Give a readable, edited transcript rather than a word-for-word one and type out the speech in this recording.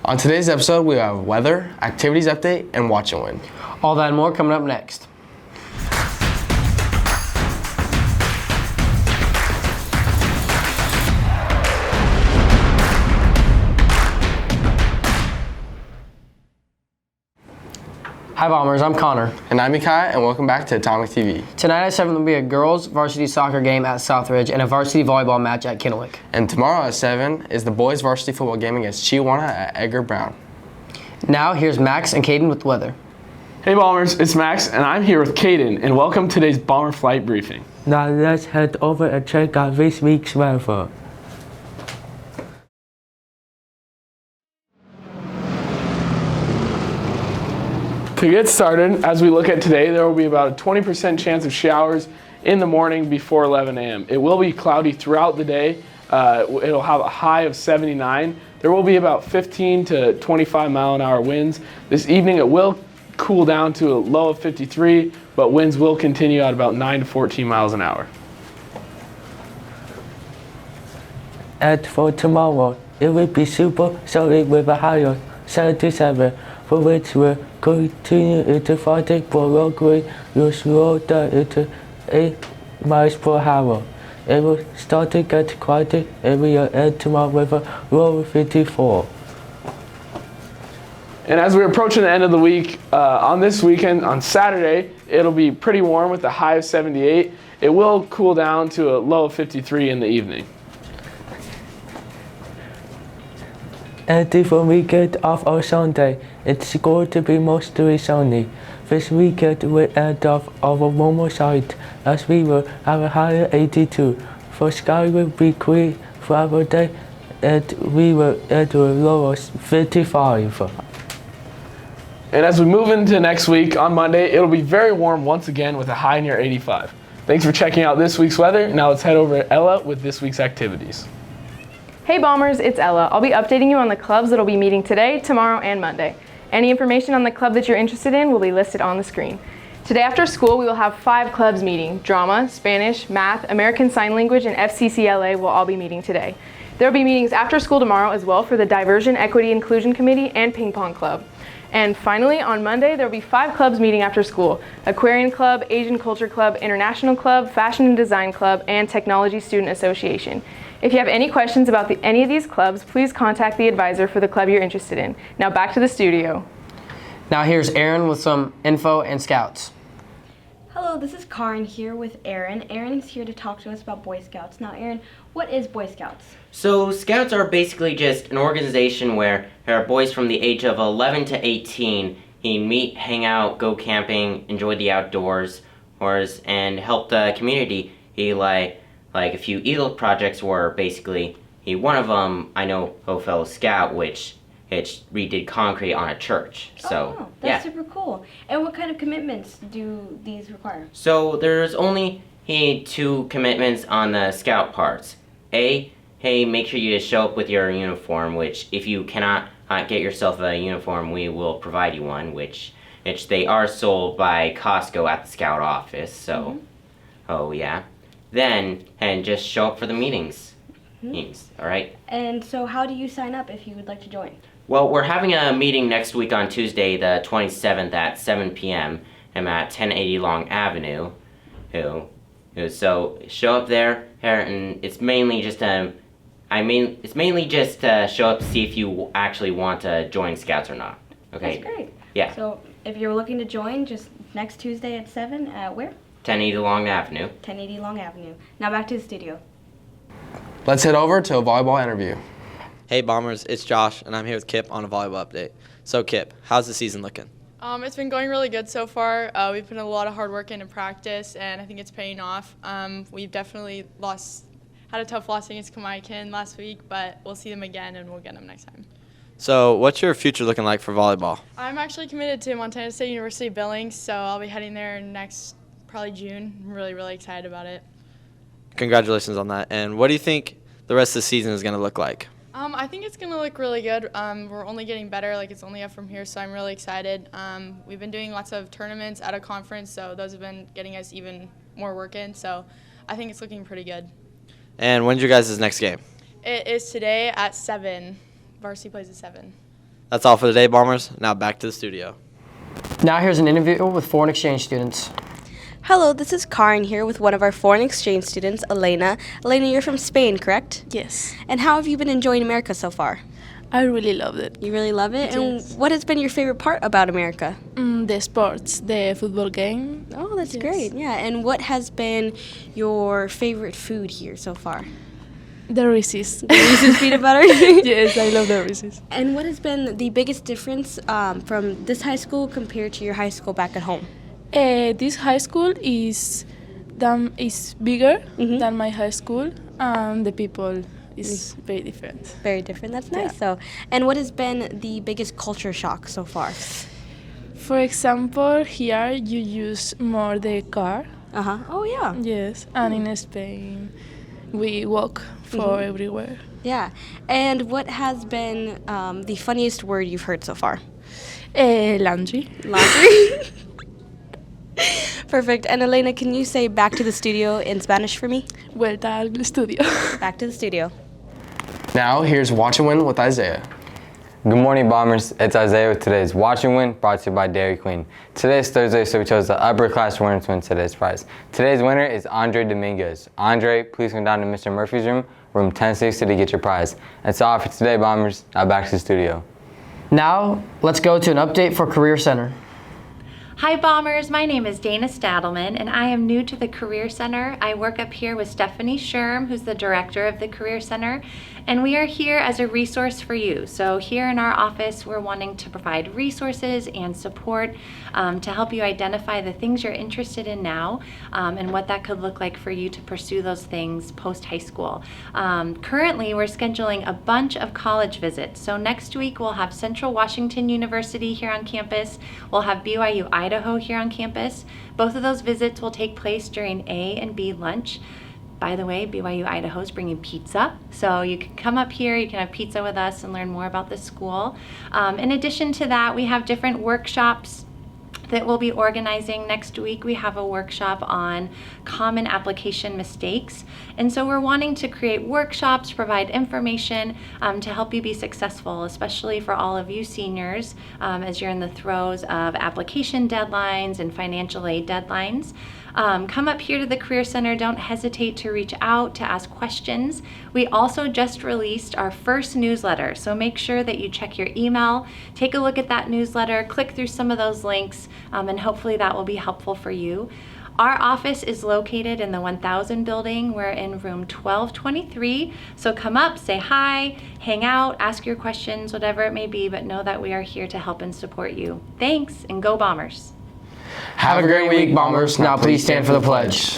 On today's episode, we have weather, activities update, and watch and win. All that and more coming up next. Hi Bombers, I'm Connor. And I'm Mikai, and welcome back to Atomic TV. Tonight at 7 there will be a girls varsity soccer game at Southridge and a varsity volleyball match at Kennewick. And tomorrow at 7 is the boys varsity football game against Chihuahua at Edgar Brown. Now here's Max and Caden with the weather. Hey Bombers, it's Max and I'm here with Caden, and welcome to today's Bomber Flight Briefing. Now let's head over and check out this week's weather. To get started, as we look at today, there will be about a 20% chance of showers in the morning before 11 a.m. It will be cloudy throughout the day. It'll have a high of 79. There will be about 15 to 25 mile an hour winds. This evening it will cool down to a low of 53, but winds will continue at about 9 to 14 miles an hour. And for tomorrow, it will be super sunny with a high of 77, for which will continue into Friday for locally will slow down into 8 miles per hour. It will start to get quieter and we will end tomorrow with a low of 54. And as we're approaching the end of the week, on this weekend, on Saturday, it'll be pretty warm with a high of 78. It will cool down to a low of 53 in the evening. And if we get off on Sunday, it's going to be mostly sunny. This weekend will end off on a warmer side as we will have a high of 82. The sky will be clear throughout the day and we will end with a low of 55. And as we move into next week, on Monday, it'll be very warm once again with a high near 85. Thanks for checking out this week's weather. Now let's head over to Ella with this week's activities. Hey Bombers, it's Ella. I'll be updating you on the clubs that will be meeting today, tomorrow, and Monday. Any information on the club that you're interested in will be listed on the screen. Today after school, we will have 5 clubs meeting. Drama, Spanish, Math, American Sign Language, and FCCLA will all be meeting today. There will be meetings after school tomorrow as well for the Diversion, Equity, Inclusion Committee and Ping Pong Club. And finally, on Monday, there will be 5 clubs meeting after school: Aquarian Club, Asian Culture Club, International Club, Fashion and Design Club, and Technology Student Association. If you have any questions about any of these clubs, please contact the advisor for the club you're interested in. Now back to the studio. Now here's Aaron with some info and scouts. Hello, this is Karin here with Aaron. Aaron's here to talk to us about Boy Scouts. Now, Aaron, what is Boy Scouts? So Scouts are basically just an organization where there are boys from the age of 11 to 18 who meet, hang out, go camping, enjoy the outdoors, and help the community. Like a few Eagle projects were basically, one of them, I know a fellow scout, which redid concrete on a church. So, that's super cool. And what kind of commitments do these require? So there's only 2 commitments on the scout parts. A, hey, make sure you just show up with your uniform, which if you cannot get yourself a uniform, we will provide you one, which they are sold by Costco at the scout office, so, oh yeah. Then, and just show up for the meetings, all right? And so how do you sign up if you would like to join? Well, we're having a meeting next week on Tuesday, the 27th at 7 p.m. I'm at 1080 Long Avenue. So show up there, and it's mainly just show up to see if you actually want to join Scouts or not. Okay. That's great. Yeah. So if you're looking to join, just next Tuesday at 7 at where? 1080 Long Avenue. 1080 Long Avenue. Now back to the studio. Let's head over to a volleyball interview. Hey Bombers, it's Josh, and I'm here with Kip on a volleyball update. So Kip, how's the season looking? It's been going really good so far. We've put a lot of hard work into practice, and I think it's paying off. We've definitely had a tough loss against Kamaikan last week, but we'll see them again, and we'll get them next time. So what's your future looking like for volleyball? I'm actually committed to Montana State University Billings, so I'll be heading there probably June. I'm really, really excited about it. Congratulations on that. And what do you think the rest of the season is going to look like? I think it's going to look really good. We're only getting better. It's only up from here, so I'm really excited. We've been doing lots of tournaments at a conference, so those have been getting us even more work in. So I think it's looking pretty good. And when's your guys' next game? It is today at 7. Varsity plays at 7. That's all for today, Bombers. Now back to the studio. Now here's an interview with foreign exchange students. Hello, this is Karin here with one of our foreign exchange students, Elena. Elena, you're from Spain, correct? Yes, And how have you been enjoying America so far? I really loved it. You really love it? Yes. And what has been your favorite part about America? The sports, the football game. Oh, that's Yes. great. Yeah. And what has been your favorite food here so far? The Reese's. Reese's peanut butter? Yes, I love the Reese's. And what has been the biggest difference from this high school compared to your high school back at home? This high school is bigger Mhm. than my high school, and the people is very different. Very different. That's nice. Yeah. So, and what has been the biggest culture shock so far? For example, here you use more the car. Oh yeah. Yes, and in Spain we walk for everywhere. Yeah. And what has been the funniest word you've heard so far? Laundry. Laundry. Perfect. And Elena, can you say back to the studio in Spanish for me? Vuelta al estudio. Back to the studio. Now here's Watch and Win with Isaiah. Good morning, Bombers. It's Isaiah with today's Watch and Win, brought to you by Dairy Queen. Today's Thursday, so we chose the upper class winner to win today's prize. Today's winner is Andre Dominguez. Andre, please come down to Mr. Murphy's room 1060 to get your prize. That's all for today, Bombers. Now back to the studio. Now, let's go to an update for Career Center. Hi Bombers, my name is Dana Stadelman and I am new to the Career Center. I work up here with Stephanie Sherm, who's the director of the Career Center, and we are here as a resource for you. So here in our office, we're wanting to provide resources and support to help you identify the things you're interested in now and what that could look like for you to pursue those things post-high school. Currently, we're scheduling a bunch of college visits. So next week, we'll have Central Washington University here on campus. We'll have BYU Idaho here on campus. Both of those visits will take place during A and B lunch. By the way, BYU Idaho is bringing pizza, so you can come up here, you can have pizza with us and learn more about the school. In addition to that, we have different workshops that we'll be organizing next week. We have a workshop on common application mistakes. And so we're wanting to create workshops, provide information to help you be successful, especially for all of you seniors as you're in the throes of application deadlines and financial aid deadlines. Come up here to the Career Center. Don't hesitate to reach out to ask questions. We also just released our first newsletter, so make sure that you check your email, take a look at that newsletter, click through some of those links, and hopefully that will be helpful for you. Our office is located in the 1000 building. We're in room 1223, so come up, say hi, hang out, ask your questions, whatever it may be, but know that we are here to help and support you. Thanks, and go Bombers. Have a great week, Bombers. Now please stand for the pledge.